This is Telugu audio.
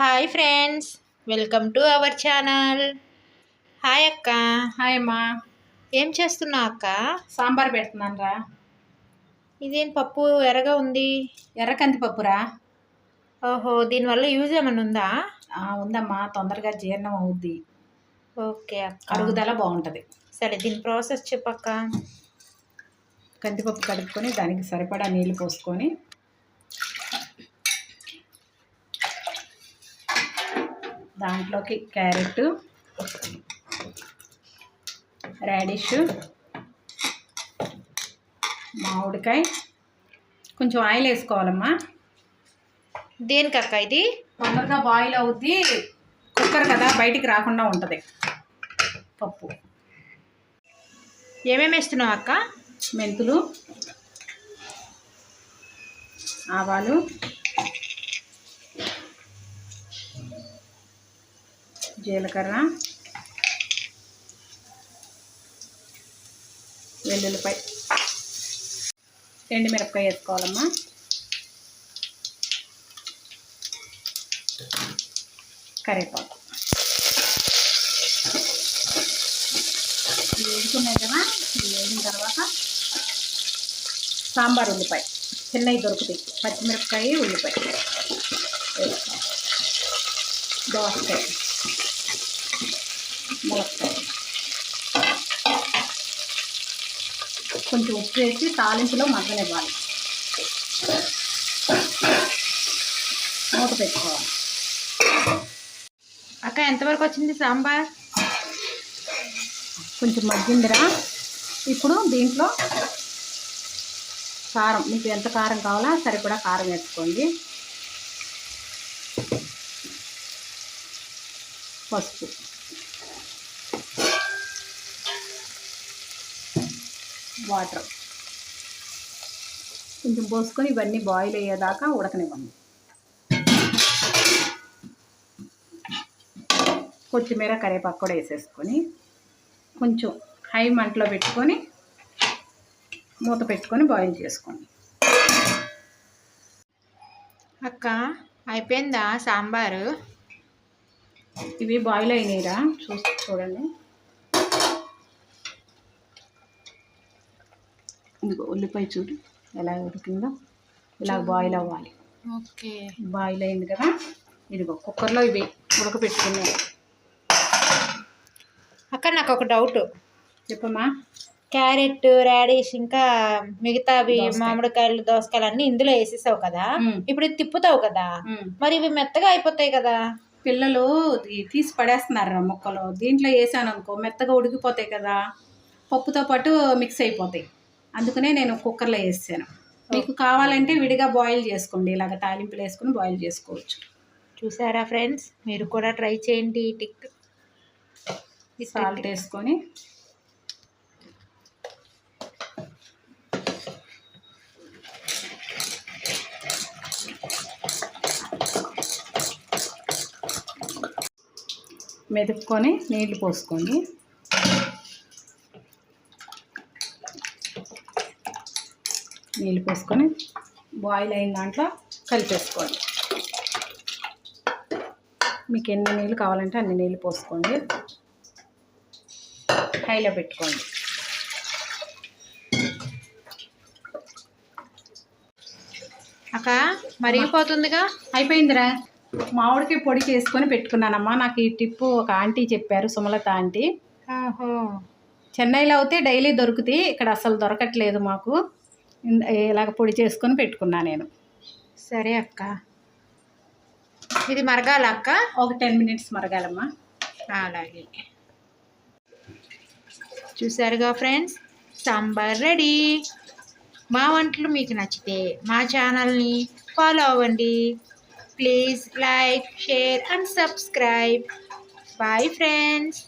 Hi friends, welcome to our channel. Hi అక్క. హాయ్ అమ్మా. ఏం చేస్తున్నావు అక్క? సాంబార్ పెడుతున్నాను రా. ఇదేం పప్పు ఎర్రగా ఉంది? ఎర్ర కందిపప్పురా. ఓహో, దీనివల్ల యూజ్ ఏమైనా ఉందా? ఉందమ్మా, తొందరగా జీర్ణం అవుద్ది. ఓకే అక్క, అరుగుదల బాగుంటుంది. సరే, దీని ప్రాసెస్ చెప్పక్క. కందిపప్పు కడుక్కొని దానికి సరిపడా నీళ్ళు పోసుకొని దాంట్లోకి క్యారెట్, రాడిష్, మామిడికాయ, కొంచెం ఆయిల్ వేసుకోవాలమ్మా. దేనికక్క ఇది? తొందరగా బాయిల్ అవుద్ది. కుక్కర్ కదా, బయటికి రాకుండా ఉంటుంది పప్పు. ఏమేమి వేస్తున్నావు అక్క? మెంతులు, ఆవాలు, జీలకర్ర, వెల్లుల్లిపాయ, ఎండుమిరపకాయ వేసుకోవాలమ్మా. కరివేపాకు వేసుకున్నాయి కదా. వేసిన తర్వాత సాంబార్ ఉల్లిపాయ చిన్నవి దొరుకుతాయి, పచ్చిమిరపకాయ, ఉల్లిపాయ వేసుకోవాలి. దోసకాయ, ములక్కాయ, కొంచెం ఉప్పు వేసి తాలింపులో మగ్గనివ్వాలి. మూత పెట్టుకోవాలి. అక్క, ఎంతవరకు వచ్చింది సాంబార్? కొంచెం మగ్గిందిరా. ఇప్పుడు దీంట్లో కారం, మీకు ఎంత కారం కావాలో సరిపడా కారం వేసుకోండి. పసుపు, వాటర్ కొంచెం పోసుకొని ఇవన్నీ బాయిల్ అయ్యేదాకా ఉడకనివ్వండి. కొత్తిమీర, కరివేపాకు కూడా వేసేసుకొని కొంచెం హై మంటలో పెట్టుకొని మూత పెట్టుకొని బాయిల్ చేసుకోండి. అక్క, అయిపోయిందా సాంబారు? ఇవి బాయిల్ అయినాయిరా, చూడండి. ఇంకో ఉల్లిపాయ చూడు ఎలా ఉడికిందో, ఇలా బాయిల్ అవ్వాలి. ఓకే, బాయిల్ అయింది కదా. ఇదిగో కుక్కర్లో ఇవి ఉడకపెట్టుకున్నాయి. అక్క, నాకు ఒక డౌట్. చెప్పమ్మా. క్యారెట్, రాడిష్, ఇంకా మిగతావి మామిడికాయలు, దోసకాయలు అన్ని ఇందులో వేసేసావు కదా. ఇప్పుడు ఇది తిప్పుతావు కదా, మరి ఇవి మెత్తగా అయిపోతాయి కదా. పిల్లలు తీసి పడేస్తున్నారు ముక్కలు. దీంట్లో వేసాను అనుకో మెత్తగా ఉడికిపోతాయి కదా, పప్పుతో పాటు మిక్స్ అయిపోతాయి. అందుకనే నేను కుక్కర్లో వేసాను. మీకు కావాలంటే విడిగా బాయిల్ చేసుకోండి, ఇలాగ తాలింపులు వేసుకుని బాయిల్ చేసుకోవచ్చు. చూసారా ఫ్రెండ్స్, మీరు కూడా ట్రై చేయండి. టిక్ సాల్ట్ వేసుకొని మెదుపుకొని నీళ్లు పోసుకోండి. నీళ్ళు పోసుకొని బాయిల్ అయిన దాంట్లో కలిపేసుకోండి. మీకు ఎన్ని నీళ్ళు కావాలంటే అన్ని నీళ్ళు పోసుకోండి. హైలో పెట్టుకోండి. అక్క, మరిగిపోతుందిగా. అయిపోయిందిరా. మామిడికాయ పొడి చేసుకొని పెట్టుకున్నానమ్మా. నాకు ఈ టిప్పు ఒక ఆంటీ చెప్పారు, సుమలత ఆంటీ. చెన్నైలో అయితే డైలీ దొరుకుతాయి, ఇక్కడ అసలు దొరకట్లేదు మాకు. ఇలాగ పొడి చేసుకొని పెట్టుకున్నా నేను. సరే అక్క, ఇది మరగాల అక్క? ఒక 10 మినిట్స్ మరగాలమ్మా. అలాగే. చూసారుగా ఫ్రెండ్స్, సాంబార్ రెడీ. మా వంటలు మీకు నచ్చితే మా ఛానల్ని ఫాలో అవ్వండి. Please like, share and subscribe. Bye friends.